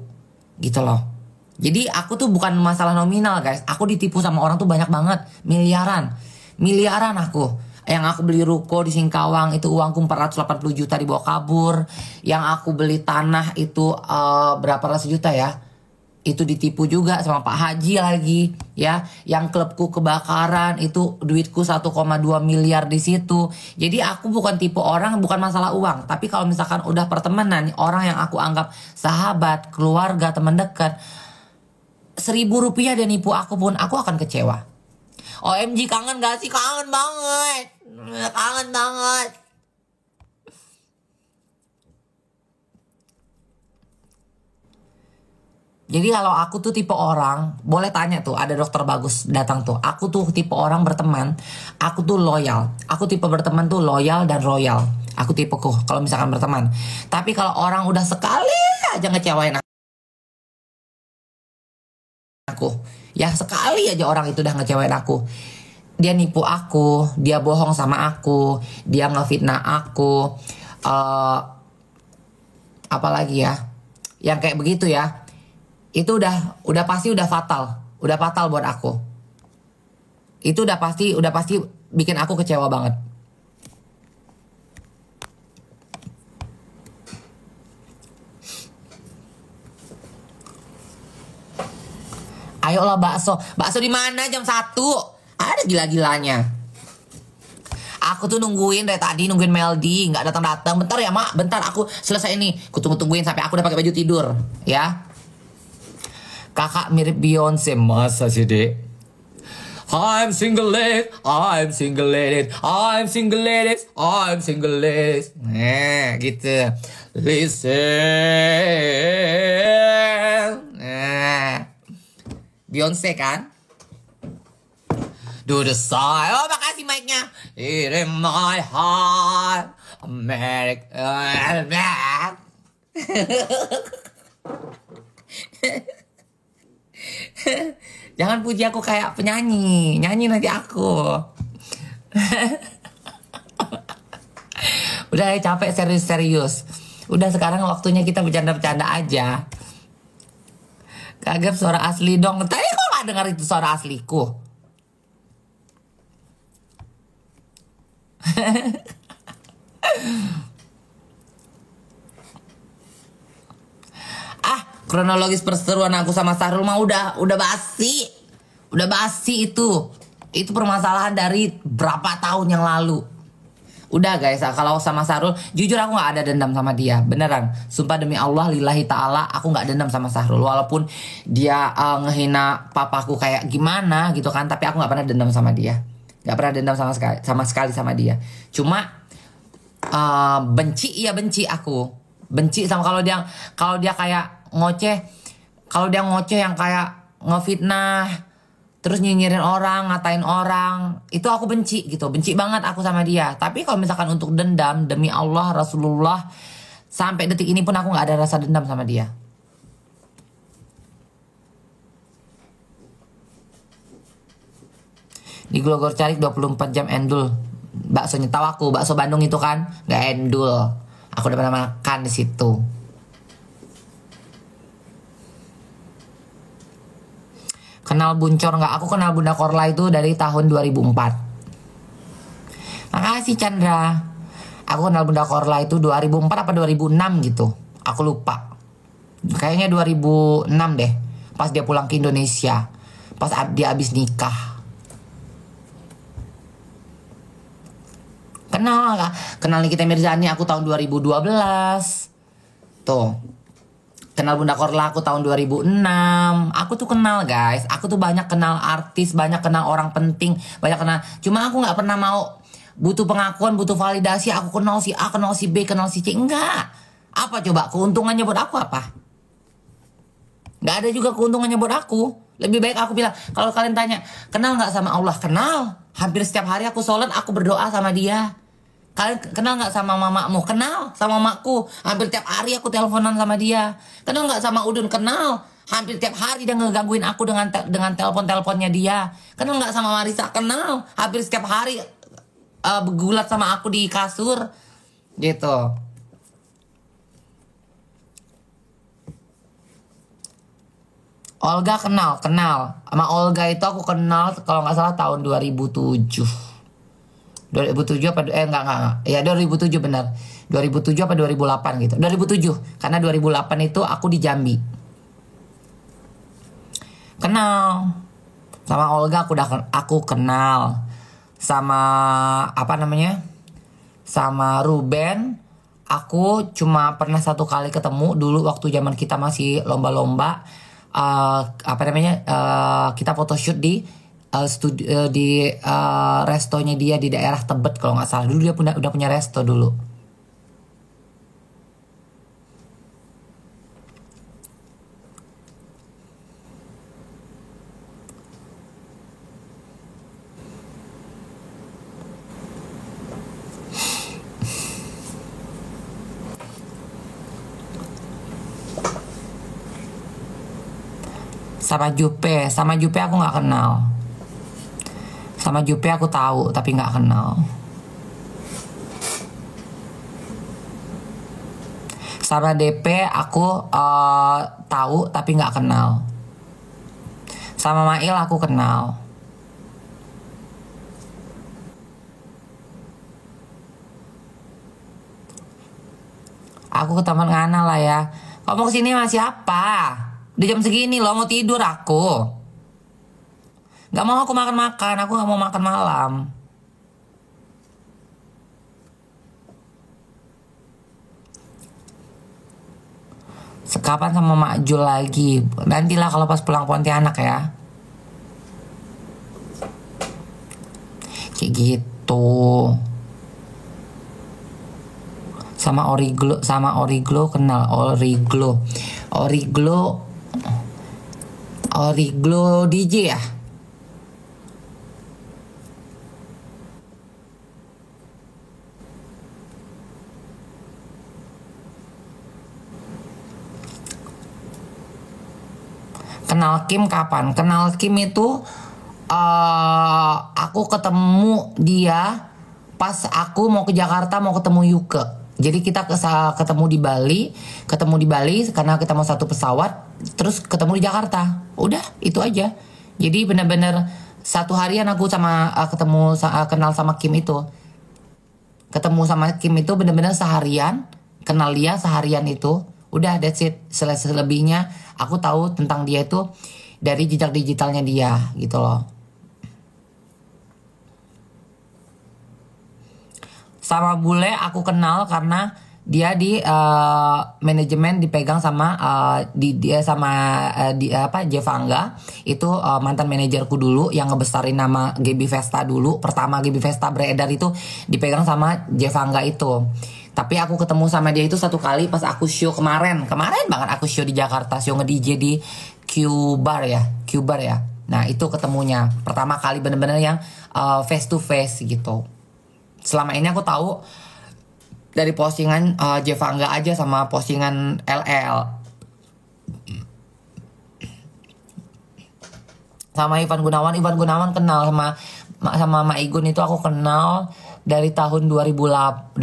Gitu loh. Jadi aku tuh bukan masalah nominal guys. Aku ditipu sama orang tuh banyak banget. Miliaran aku. Yang aku beli ruko di Singkawang itu uangku 480 juta dibawa kabur. Yang aku beli tanah itu berapa ratus juta ya. Itu ditipu juga sama Pak Haji lagi ya. Yang klubku kebakaran itu duitku 1,2 miliar di situ. Jadi aku bukan tipe orang, bukan masalah uang. Tapi kalau misalkan udah pertemanan, orang yang aku anggap sahabat, keluarga, teman dekat, 1.000 rupiah dia nipu aku pun aku akan kecewa. OMG, kangen gak sih? Kangen banget. Kangen banget. Jadi kalau aku tuh tipe orang, boleh tanya tuh, ada dokter bagus datang tuh. Aku tuh tipe orang berteman, aku tuh loyal. Aku tipe berteman tuh loyal dan royal. Aku tipeku kalau misalkan berteman. Tapi kalau orang udah sekali aja ngecewain aku, ya sekali aja orang itu udah ngecewain aku, dia nipu aku, dia bohong sama aku, dia ngefitnah aku, apalagi ya, yang kayak begitu ya, itu udah pasti udah fatal buat aku. Itu udah pasti bikin aku kecewa banget. Ayolah bakso. Bakso di mana jam 1? Ada gila-gilanya. Aku tuh nungguin dari tadi, nungguin Meldi, nggak datang-datang. Bentar ya mak, bentar aku selesai ini. Aku tungguin sampai aku udah pakai baju tidur, ya. Kakak mirip Beyonce, masa sih dek? I'm single ladies, I'm single ladies, I'm single ladies, I'm single ladies. Gitu. Listen. Beyonce kan? Do the side. Oh, makasih mic-nya. It in my heart, America. Jangan puji aku kayak penyanyi. Nyanyi nanti aku. Udah capek serius-serius. Udah sekarang waktunya kita bercanda-bercanda aja. Kagak suara asli dong. Tadi kok gak dengar itu suara asliku? Kronologis perseteruan aku sama Sahrul mah udah basi. Udah basi itu. Itu permasalahan dari berapa tahun yang lalu. Udah guys, kalau sama Sahrul, jujur aku gak ada dendam sama dia. Beneran, sumpah demi Allah, lillahi ta'ala, aku gak dendam sama Sahrul. Walaupun dia ngehina papaku kayak gimana gitu kan, tapi aku gak pernah dendam sama dia. Gak pernah dendam sama sekali sama dia. Cuma benci aku. Benci sama kalau dia kayak ngoceh, kalau dia ngoceh yang kayak ngefitnah, terus nyinyirin orang, ngatain orang, itu aku benci gitu, benci banget aku sama dia. Tapi kalau misalkan untuk dendam, demi Allah, Rasulullah, sampai detik ini pun aku nggak ada rasa dendam sama dia. Di Glogor Carik 24 jam endul. Baksonya tahu aku, bakso Bandung itu kan, nggak endul. Aku udah pernah makan di situ. Kenal Buncor nggak? Aku kenal Bunda Korla itu dari tahun 2004. Makasih Chandra. Aku kenal Bunda Korla itu 2004 apa 2006 gitu. Aku lupa. Kayaknya 2006 deh. Pas dia pulang ke Indonesia. Pas dia habis nikah. Kenal Nikita Mirzani aku tahun 2012. Tuh. Kenal Bunda Korla aku tahun 2006. Aku tuh kenal guys. Aku tuh banyak kenal artis, banyak kenal orang penting, banyak kenal. Cuma aku gak pernah mau butuh pengakuan, butuh validasi. Aku kenal si A, kenal si B, kenal si C. Enggak. Apa coba keuntungannya buat aku apa? Gak ada juga keuntungannya buat aku. Lebih baik aku bilang, kalau kalian tanya, kenal gak sama Allah? Kenal. Hampir setiap hari aku sholat, aku berdoa sama dia. Kalian kenal gak sama mamamu? Kenal sama mamaku. Hampir tiap hari aku teleponan sama dia. Kenal gak sama Udun? Kenal. Hampir tiap hari dia ngegangguin aku dengan telepon-teleponnya dia. Kenal gak sama Marisa? Kenal. Hampir setiap hari bergulat sama aku di kasur. Gitu. Olga kenal. Sama Olga itu aku kenal kalau gak salah tahun 2007. 2007 apa enggak. Ya 2007 benar. 2007 apa 2008 gitu. 2007 karena 2008 itu aku di Jambi. Kenal. Sama Olga aku kenal. Sama apa namanya? Sama Ruben aku cuma pernah 1 kali ketemu dulu waktu zaman kita masih lomba-lomba kita photoshoot di restonya dia di daerah Tebet kalau nggak salah. Dulu dia udah punya resto dulu. Sama Jupe aku nggak kenal. Sama Jupe aku tahu tapi nggak kenal. Sama DP aku tahu tapi nggak kenal. Sama Mail aku kenal. Aku ke Taman Ngana lah ya. Kamu kesini sama siapa? Di jam segini loh, mau tidur aku. Gak mau aku makan-makan, aku gak mau makan malam. Sekapan sama Mak Jul lagi? Nantilah kalau pas pulang Pontianak ya. Kayak gitu. Sama Origlo kenal. Origlo DJ ya. Kenal Kim kapan? Kenal Kim itu aku ketemu dia pas aku mau ke Jakarta mau ketemu Yuke. Jadi kita ketemu di Bali karena kita mau satu pesawat, terus ketemu di Jakarta. Udah, itu aja. Jadi benar-benar satu harian aku kenal sama Kim itu. Ketemu sama Kim itu benar-benar seharian, kenal dia seharian itu. Udah, that's it. Selebihnya aku tahu tentang dia itu dari jejak digitalnya dia gitu loh. Sama bule aku kenal karena dia di manajemen dipegang sama Jevanga itu mantan manajerku dulu yang ngebesarin nama GB Vesta dulu. Pertama GB Vesta beredar itu dipegang sama Jevanga itu. Tapi aku ketemu sama dia itu satu kali pas aku show kemarin banget aku show di Jakarta, show nge-DJ di Q Bar ya. Nah itu ketemunya pertama kali bener-bener yang face to face gitu. Selama ini aku tahu dari postingan Jevanga aja sama postingan LL. Sama Ivan Gunawan kenal sama Maigun itu aku kenal dari tahun 2007.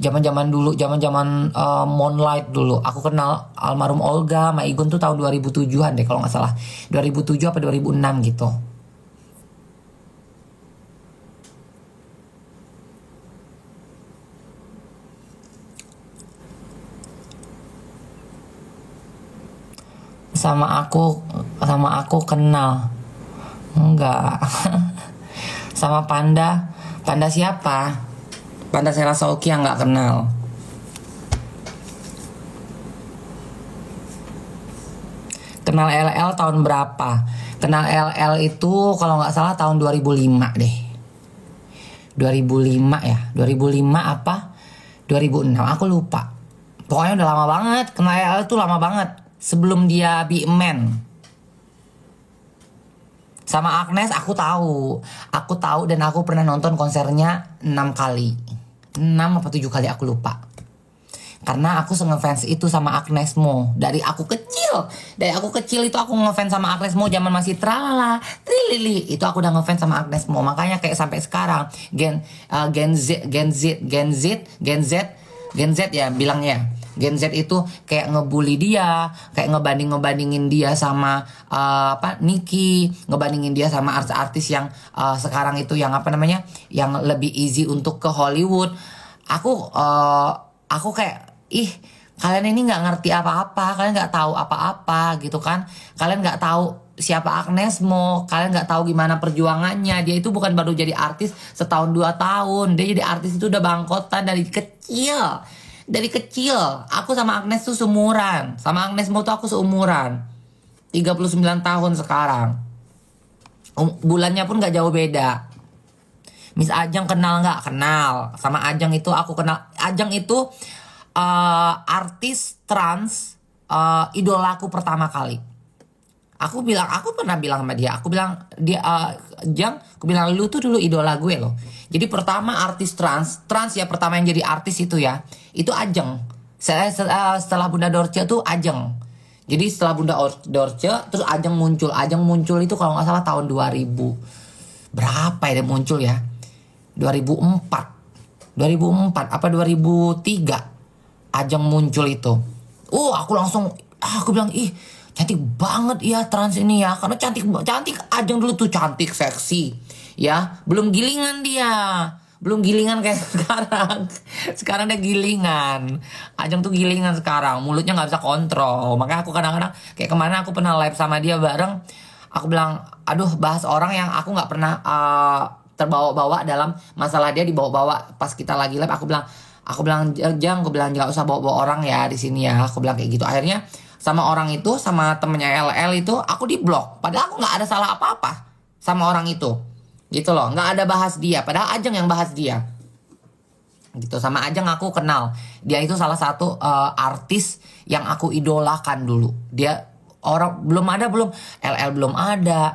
Zaman-zaman Moonlight dulu. Aku kenal almarhum Olga, Maigun tuh tahun 2007-an deh kalau nggak salah. 2007 apa 2006 gitu. Sama aku kenal. Enggak. Sama Panda siapa? Panda Sela Sauki yang nggak kenal. Kenal LL tahun berapa? Kenal LL itu kalau nggak salah tahun 2005 deh. 2005 ya. 2005 apa? 2006 aku lupa. Pokoknya udah lama banget. Kenal LL itu lama banget. Sebelum dia Be A Man. Sama Agnes aku tahu dan aku pernah nonton konsernya 6 kali. 6 apa 7 kali aku lupa. Karena aku ngefans itu sama Agnes Mo. Dari aku kecil itu aku ngefans sama Agnes Mo zaman masih tralala, trilili. Itu aku udah ngefans sama Agnes Mo. Makanya kayak sampai sekarang Gen Z ya bilangnya. Gen Z itu kayak ngebully dia, kayak ngebandingin dia sama Nicki, ngebandingin dia sama artis-artis yang sekarang itu yang yang lebih easy untuk ke Hollywood. Aku kayak kalian ini nggak ngerti apa-apa, kalian nggak tahu apa-apa gitu kan, kalian nggak tahu siapa Agnes Mo, kalian nggak tahu gimana perjuangannya. Dia itu bukan baru jadi artis setahun 2 tahun, dia jadi artis itu udah bangkotan dari kecil. Aku sama Agnes tuh seumuran. Sama Agnes Mo tuh aku seumuran. 39 tahun sekarang. Bulannya pun gak jauh beda. Miss Ajeng kenal gak? Kenal. Sama Ajeng itu aku kenal. Ajeng itu artis trans idolaku pertama kali. Aku pernah bilang sama dia. Aku bilang Jang, aku bilang lu tuh dulu idola gue loh. Jadi pertama artis trans ya pertama yang jadi artis itu ya. Itu Ajeng. Setelah Bunda Dorce tuh Ajeng. Jadi setelah Bunda Dorce terus Ajeng muncul. Ajeng muncul itu kalau nggak salah tahun 2000. Berapa ya dia muncul ya? 2004 apa 2003 Ajeng muncul itu. Aku bilang cantik banget ya trans ini ya. Karena cantik Ajeng dulu tuh cantik seksi ya. Belum gilingan dia. Belum gilingan kayak sekarang. Sekarang dia gilingan. Ajeng tuh gilingan sekarang. Mulutnya nggak bisa kontrol. Makanya aku kadang-kadang kayak kemana aku pernah live sama dia bareng. Aku bilang, aduh bahas orang yang aku nggak pernah terbawa-bawa dalam masalah dia dibawa-bawa pas kita lagi live. Aku bilang Jang, aku bilang nggak usah bawa-bawa orang ya di sini ya. Aku bilang kayak gitu. Akhirnya sama orang itu, sama temennya LL itu aku diblok. Padahal aku nggak ada salah apa-apa sama orang itu. Gitu loh, nggak ada bahas dia. Padahal Ajeng yang bahas dia. Gitu, sama Ajeng aku kenal. Dia itu salah satu artis yang aku idolakan dulu. Dia orang belum ada, belum LL belum ada,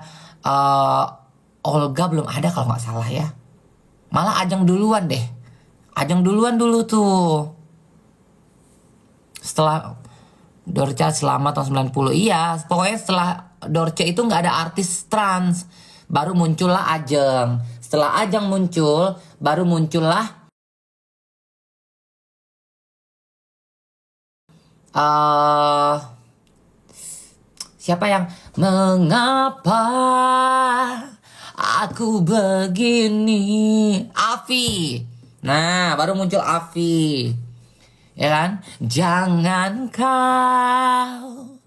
Olga belum ada kalau nggak salah ya. Malah Ajeng duluan deh. Ajeng duluan dulu tuh. Setelah Dorce selama tahun 90. Iya, pokoknya setelah Dorce itu nggak ada artis trans. Baru muncullah Ajeng. Setelah Ajeng muncul, baru muncullah siapa yang mengapa aku begini? Afi. Nah, baru muncul Afi. Ya kan? Jangan kau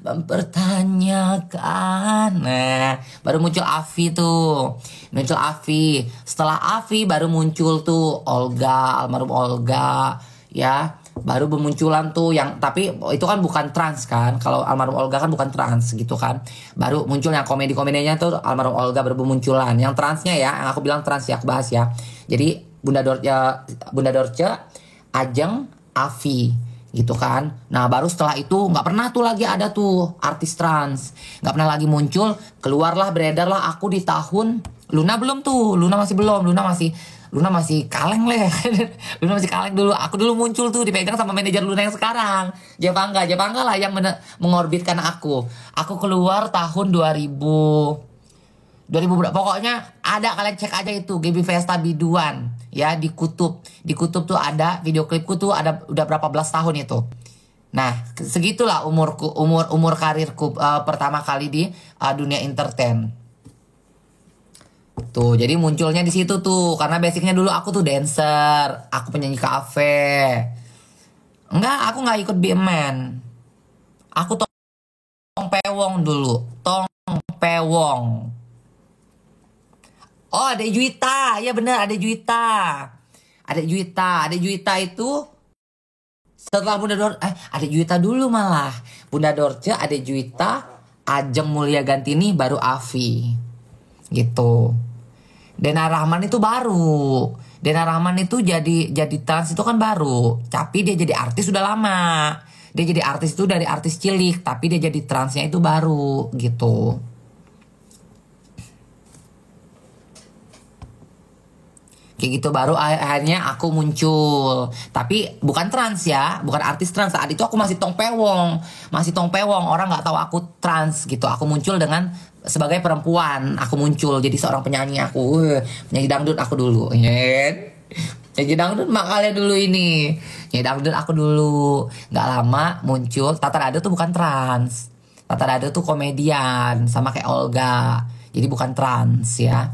mempertanyakan. Nah, baru muncul Afi tuh. Muncul Afi. Setelah Afi baru muncul tuh Olga, almarhum Olga, ya. Baru bermunculan tuh yang, tapi itu kan bukan trans kan. Kalau almarhum Olga kan bukan trans gitu kan. Baru muncul yang komedi-komedinya tuh almarhum Olga baru bermunculan. Yang transnya ya, yang aku bilang trans ya, aku bahas ya. Jadi Bunda Dorce, Ajeng, Afi gitu kan. Nah baru setelah itu nggak pernah tuh lagi ada tuh artis trans, nggak pernah lagi muncul. Keluarlah, beredarlah aku di tahun Luna belum tuh, Luna masih belum, Luna masih kaleng leh. Luna masih kaleng dulu. Aku dulu muncul tuh dipegang sama manajer Luna yang sekarang, Jepangga lah yang mengorbitkan aku. Aku keluar tahun 2000 berapa, pokoknya ada, kalian cek aja itu GB Festa biduan ya di Kutub. Di Kutub tuh ada video klipku tuh, ada udah berapa belas tahun itu. Nah, segitulah umur karirku pertama kali di dunia entertain. Tuh, jadi munculnya di situ tuh karena basicnya dulu aku tuh dancer, aku penyanyi kafe. Aku nggak ikut BMN. Aku tong pewong dulu, tong pewong. Oh, ada Juwita. Ya bener, ada Juwita. Ada Juwita itu setelah ada Juwita dulu malah. Bunda Dorce, ada Juwita, Ajeng Mulia Gantini, baru Afi. Gitu. Dena Rahman itu baru. Dena Rahman itu jadi trans itu kan baru. Tapi dia jadi artis sudah lama. Dia jadi artis itu dari artis cilik, tapi dia jadi transnya itu baru gitu. Kayak gitu baru akhirnya aku muncul. Tapi bukan trans ya, bukan artis trans. Saat itu aku masih tong pewong. Orang nggak tahu aku trans gitu. Aku muncul dengan sebagai perempuan. Aku muncul jadi seorang penyanyi aku. Penyanyi dangdut aku dulu. Penyanyi dangdut makanya dulu ini. Penyanyi dangdut aku dulu. Nggak lama muncul. Tata Rado tuh bukan trans. Tata Rado tuh komedian sama kayak Olga. Jadi bukan trans ya.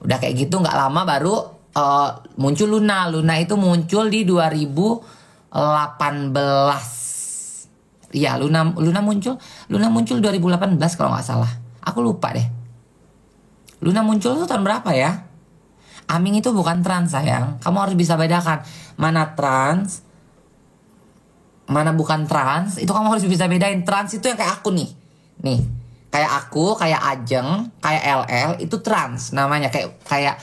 Udah kayak gitu nggak lama baru muncul Luna. Luna itu muncul di 2018. Iya, Luna muncul 2018 kalau nggak salah. Aku lupa deh. Luna muncul tuh tahun berapa ya? Aming itu bukan trans sayang. Kamu harus bisa bedakan mana trans, mana bukan trans. Itu kamu harus bisa bedain. Trans itu yang kayak aku nih. Nih, kayak aku, kayak Ajeng, kayak LL itu trans namanya. Kayak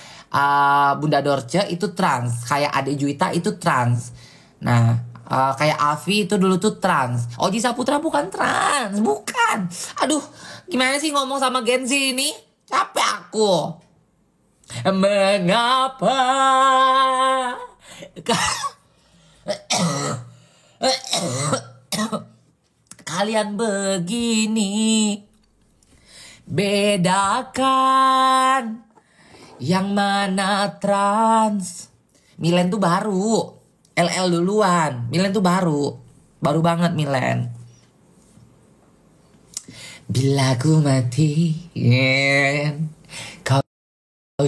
Bunda Dorce itu trans, kayak Ade Juwita itu trans. Nah, kayak Afi itu dulu tuh trans. Oji Saputra bukan trans, bukan. Aduh, gimana sih ngomong sama Gen Z ini? Capek aku. Mengapa kalian begini? Bedakan yang mana trans. Milen tuh baru, LL duluan. Milen tuh baru banget Milen. Bila ku mati, kau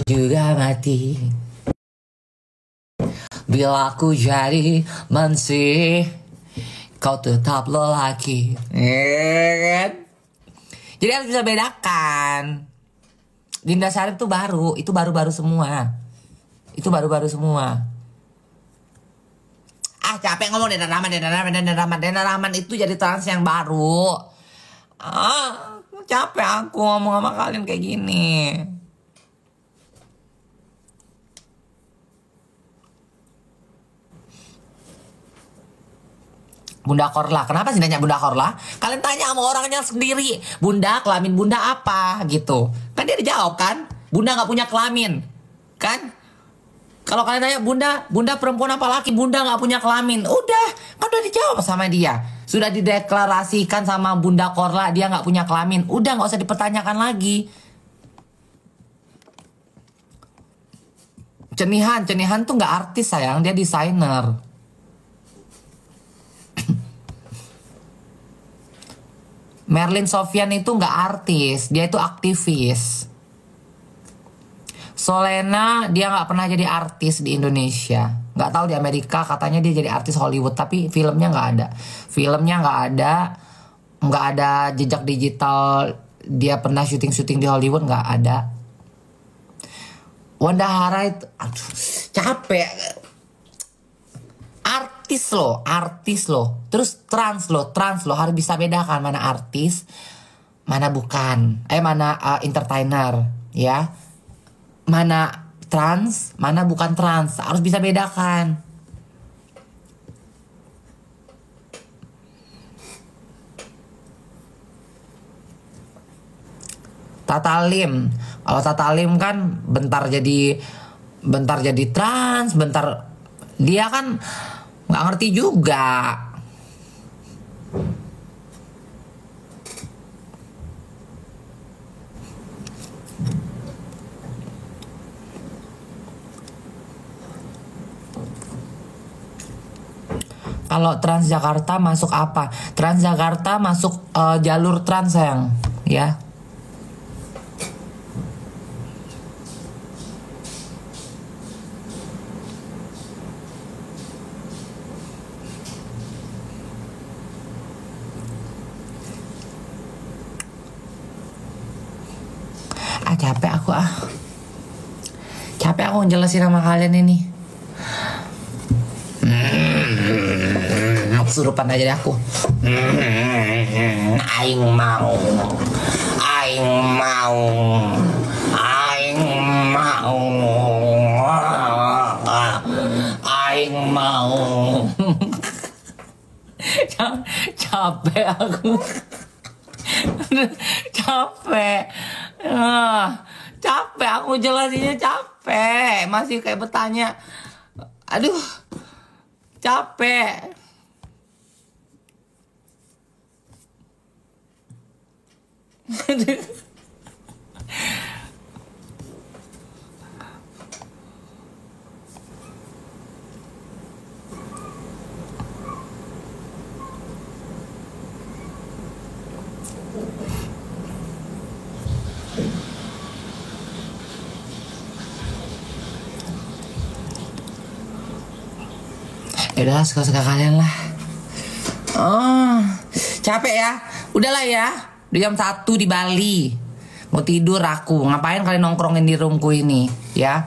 juga mati. Bila aku jadi manusia, kau tetap lelaki. Kan? Jadi harus bisa bedakan. Dinda Syarif tuh baru, itu baru-baru semua. Itu baru-baru semua. Ah, capek ngomong Dena Rahman itu jadi trans yang baru. Ah, capek aku ngomong sama kalian kayak gini. Bunda Korla, kenapa sih nanya Bunda Korla? Kalian tanya sama orangnya sendiri. Bunda, kelamin Bunda apa? Gitu. Kan dia dijawab kan? Bunda gak punya kelamin. Kan? Kalau kalian tanya Bunda perempuan apa laki? Bunda gak punya kelamin. Udah, kan udah dijawab sama dia. Sudah dideklarasikan sama Bunda Korla, dia gak punya kelamin. Udah, gak usah dipertanyakan lagi. Cenihan tuh gak artis sayang, dia desainer. Merlin Sofyan itu nggak artis, dia itu aktivis. Solena dia nggak pernah jadi artis di Indonesia, nggak tahu di Amerika katanya dia jadi artis Hollywood, tapi filmnya nggak ada, nggak ada jejak digital dia pernah syuting di Hollywood, nggak ada. Wanda Hara itu, aduh, capek. Artis loh, terus trans loh, harus bisa bedakan mana artis, mana bukan, mana entertainer, ya, mana trans, mana bukan trans, harus bisa bedakan. Tatalim, kalau Tatalim kan bentar jadi trans, bentar dia kan nggak ngerti juga. Kalau Transjakarta masuk apa? Transjakarta masuk jalur trans sayang, ya. Capek aku ngejelasin sama kalian ini. Kesurupan aja deh aku. Aing mau capek aku. Capek aku jelasinnya, capek. Masih kayak bertanya. Aduh, capek. Yaudah, suka-suka kalian lah. Oh, capek ya. Udahlah ya. Udah jam 1 di Bali. Mau tidur aku. Ngapain kalian nongkrongin di roomku ini, ya?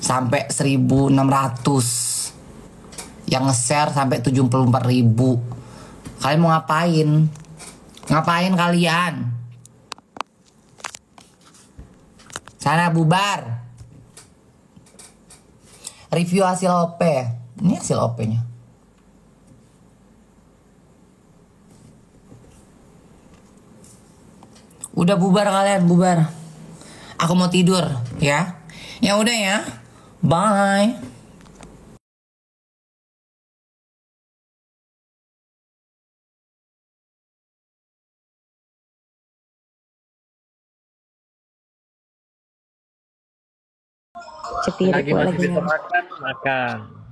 Sampai 1.600. Yang nge-share sampai 74.000. Kalian mau ngapain? Ngapain kalian? Sana bubar. Review hasil OP. Ini hasil OP-nya. Udah bubar kalian, bubar. Aku mau tidur, ya. Ya udah ya. Bye. Lagi masih bisa makan.